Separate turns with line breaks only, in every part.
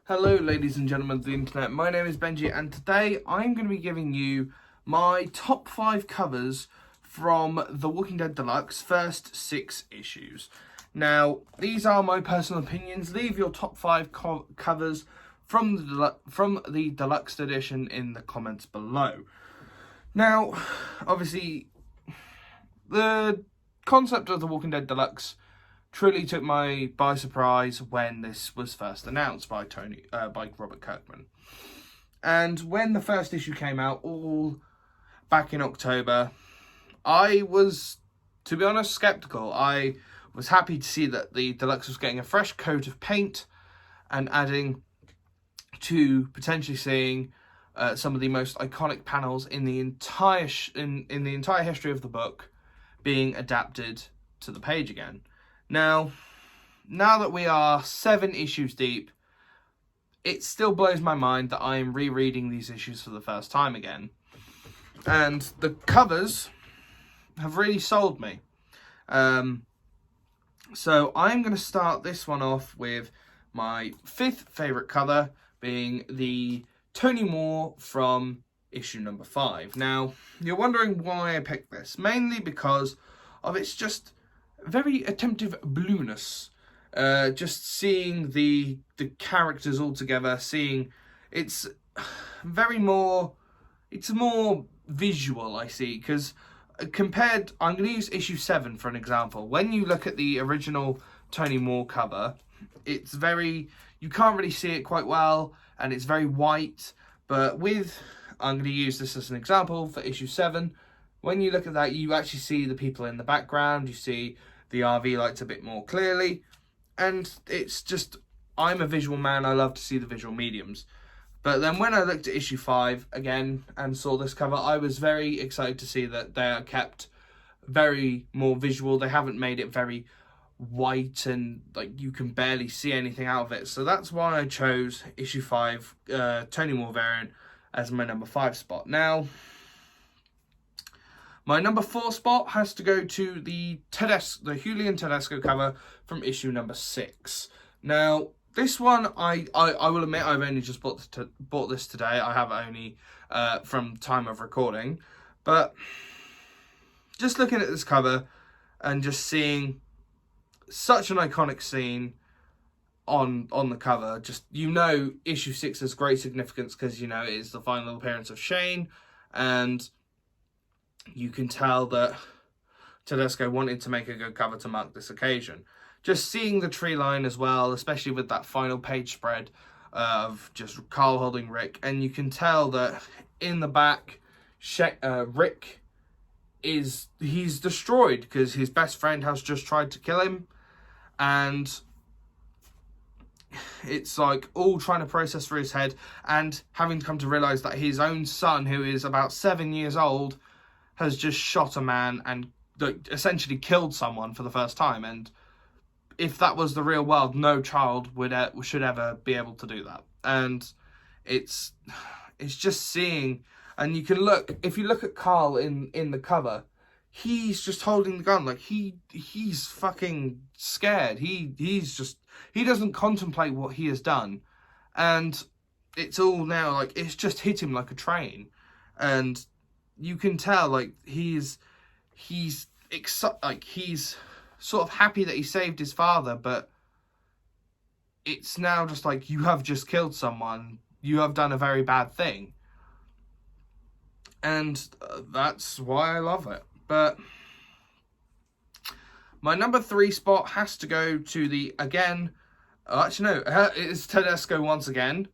Hello ladies and gentlemen of the internet, my name is Benji and today I'm going to be giving you my top 5 covers from the Walking Dead Deluxe first 6 issues. Now, these are my personal opinions. Leave your top 5 covers from the Deluxe edition in the comments below. Now, obviously, the concept of the Walking Dead Deluxe truly took me by surprise when this was first announced by Robert Kirkman. And when the first issue came out, all back in October, I was, to be honest, skeptical. I was happy to see that the Deluxe was getting a fresh coat of paint and adding to potentially seeing some of the most iconic panels in the entire in the entire history of the book being adapted to the page again. Now that we are 7 issues deep, it still blows my mind that I am rereading these issues for the first time again. And the covers have really sold me. So I'm going to start this one off with my 5th favourite cover, being the Tony Moore from issue number 5. Now, you're wondering why I picked this. Mainly because of its just very attempted blueness. Just seeing the characters all together, seeing it's more visual, I see, because compared, I'm going to use issue 7 for an example. When you look at the original Tony Moore cover, it's you can't really see it quite well, and it's very white, but I'm going to use this as an example for issue 7. When you look at that, you actually see the people in the background, you see the RV lights a bit more clearly, and it's just, I'm a visual man, I love to see the visual mediums. But then when I looked at issue 5 again and saw this cover, I was very excited to see that they are kept very more visual. They haven't made it very white and like you can barely see anything out of it. So that's why I chose issue 5, Tony Moore variant, as my number 5 spot. Now, my number 4 spot has to go to the Julian Tedesco cover from issue number 6. Now, this one, I will admit, I've only just bought this today. I have only from time of recording. But just looking at this cover and just seeing such an iconic scene on the cover, just, issue 6 has great significance because, it is the final appearance of Shane, and you can tell that Tedesco wanted to make a good cover to mark this occasion. Just seeing the tree line as well, especially with that final page spread of just Carl holding Rick, and you can tell that in the back, Rick he's destroyed because his best friend has just tried to kill him, and it's like all trying to process through his head and having to come to realize that his own son, who is about 7 years old, has just shot a man and essentially killed someone for the first time. And if that was the real world, no child should ever be able to do that. And it's just seeing, and you can look, if you look at Carl in the cover, he's just holding the gun, like he's fucking scared. He doesn't contemplate what he has done, and it's all now like it's just hit him like a train, and you can tell like he's sort of happy that he saved his father, but it's now just like, you have just killed someone, you have done a very bad thing, and that's why I love it. But my number 3 spot has to go to it's Tedesco once again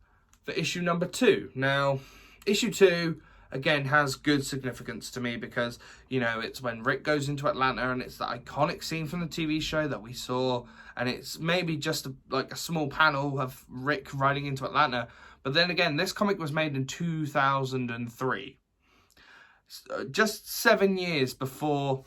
for issue number 2. Now, issue 2 again has good significance to me because, it's when Rick goes into Atlanta, and it's the iconic scene from the TV show that we saw, and it's maybe just a small panel of Rick riding into Atlanta. But then again, this comic was made in 2003. Just 7 years before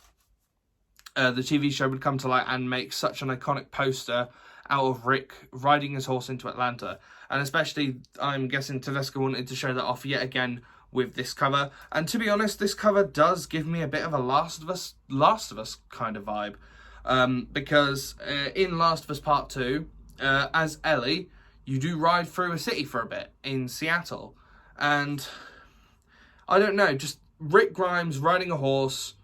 the TV show would come to light and make such an iconic poster out of Rick riding his horse into Atlanta. And especially, I'm guessing Tedesco wanted to show that off yet again with this cover. And to be honest, this cover does give me a bit of a Last of Us kind of vibe. Because in Last of Us Part 2, as Ellie, you do ride through a city for a bit in Seattle. And I don't know, just Rick Grimes riding a horse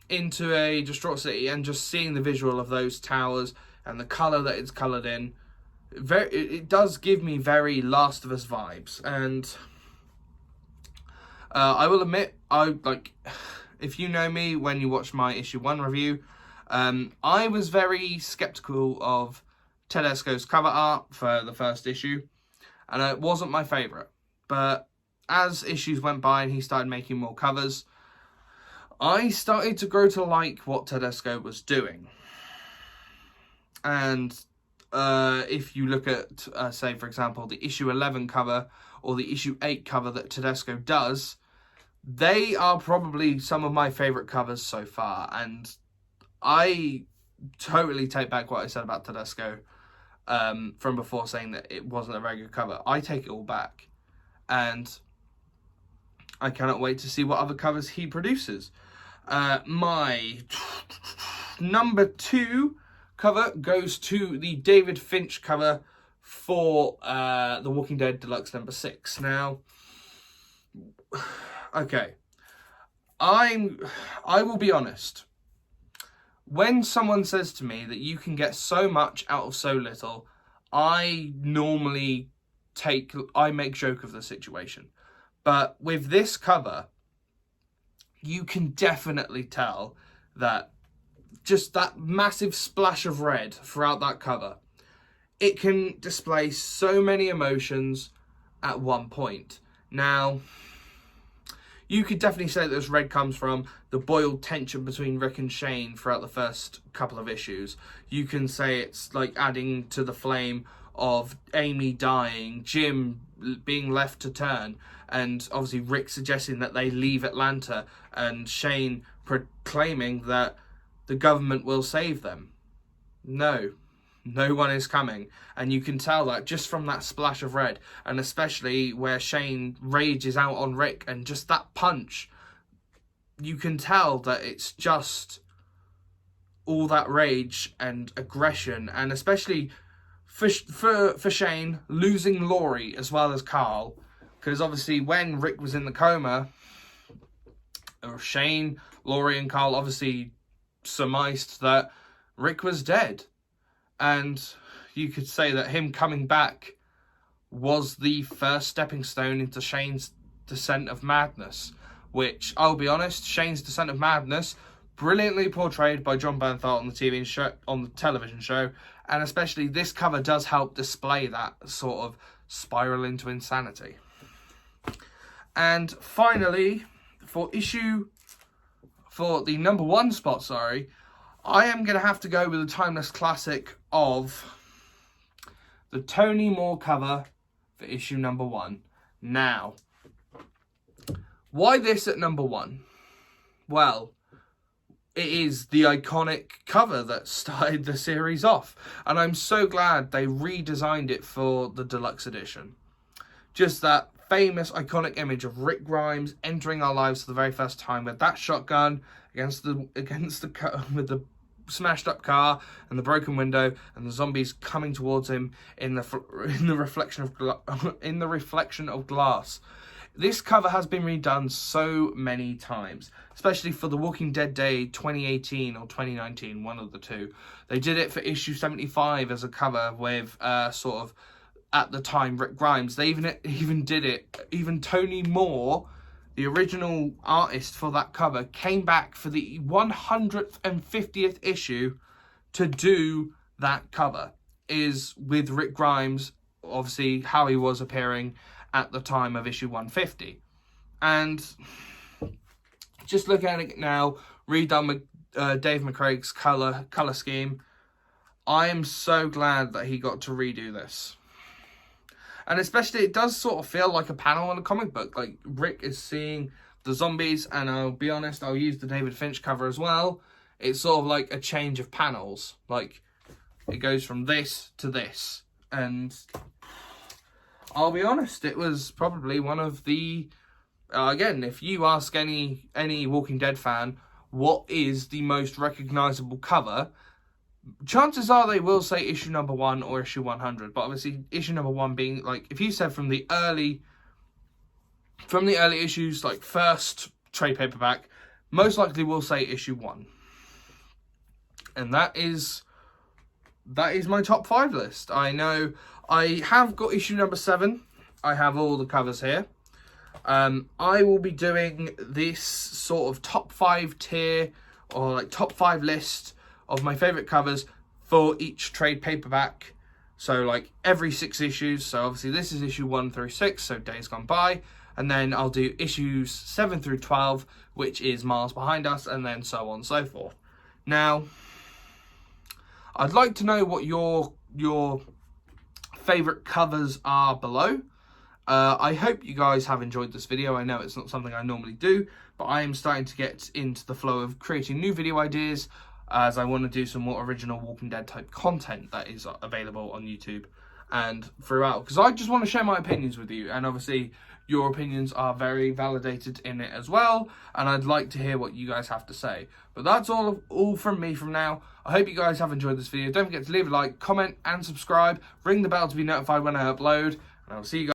into a distraught city and just seeing the visual of those towers and the colour that it's coloured in. It does give me very Last of Us vibes. And I will admit, if you know me when you watch my issue 1 review, I was very sceptical of Tedesco's cover art for the first issue, and it wasn't my favourite. But as issues went by and he started making more covers, I started to grow to like what Tedesco was doing. And if you look at, say, for example, the issue 11 cover or the issue 8 cover that Tedesco does, they are probably some of my favourite covers so far. And I totally take back what I said about Tedesco from before, saying that it wasn't a very good cover. I take it all back. And I cannot wait to see what other covers he produces. My number 2 cover goes to the David Finch cover for The Walking Dead Deluxe number 6. Now, okay, I will be honest. When someone says to me that you can get so much out of so little, I normally make joke of the situation. But with this cover, you can definitely tell that just that massive splash of red throughout that cover, it can display so many emotions at one point. Now, you could definitely say that this red comes from the boiled tension between Rick and Shane throughout the first couple of issues. You can say it's like adding to the flame of Amy dying, Jim being left to turn, and obviously Rick suggesting that they leave Atlanta, and Shane proclaiming that the government will save them. No one is coming. And you can tell that just from that splash of red, and especially where Shane rages out on Rick, and just that punch, you can tell that it's just all that rage and aggression, and especially for Shane losing Laurie as well as Carl, because obviously when Rick was in the coma, Shane, Laurie and Carl obviously surmised that Rick was dead. And you could say that him coming back was the first stepping stone into Shane's descent of madness, which, I'll be honest, Shane's descent of madness, brilliantly portrayed by John Bernthal on the television show, and especially this cover does help display that sort of spiral into insanity. And finally, for the number 1 spot, I am going to have to go with a timeless classic of the Tony Moore cover for issue number 1. Now, why this at number 1? Well, it is the iconic cover that started the series off, and I'm so glad they redesigned it for the deluxe edition. Just that famous iconic image of Rick Grimes entering our lives for the very first time with that shotgun against the car, with the smashed up car and the broken window, and the zombies coming towards him in the reflection of glass. This cover has been redone so many times, especially for The Walking Dead Day 2018 or 2019, one of the two. They did it for issue 75 as a cover with sort of, at the time, Rick Grimes. They even did it. Even Tony Moore, the original artist for that cover, came back for the 150th issue to do that cover. Is with Rick Grimes, obviously, how he was appearing at the time of issue 150. And just look at it now, redone with Dave McCraig's colour scheme. I am so glad that he got to redo this. And especially, it does sort of feel like a panel in a comic book. Like, Rick is seeing the zombies, and I'll be honest, I'll use the David Finch cover as well. It's sort of like a change of panels. Like, it goes from this to this. And I'll be honest, it was probably one of the... again, if you ask any Walking Dead fan, what is the most recognisable cover? chances are they will say issue number 1 or issue 100. But obviously, issue number 1 being, like, if you said from the early issues, like first trade paperback, most likely will say issue 1. And that is my top 5 list. I know I have got issue number 7. I have all the covers here. I will be doing this sort of top 5 tier, or like top 5 list of my favourite covers for each trade paperback. So like every 6 issues. So obviously this is issue 1 through 6, so Days Gone By. And then I'll do issues 7 through 12, which is Miles Behind Us, and then so on and so forth. Now, I'd like to know what your favourite covers are below. I hope you guys have enjoyed this video. I know it's not something I normally do, but I am starting to get into the flow of creating new video ideas, as I want to do some more original Walking Dead type content that is available on YouTube and throughout, because I just want to share my opinions with you, and obviously your opinions are very validated in it as well, and I'd like to hear what you guys have to say. But that's all from me from now. I hope you guys have enjoyed this video. Don't forget to leave a like, comment and subscribe, ring the bell to be notified when I upload, and I'll see you guys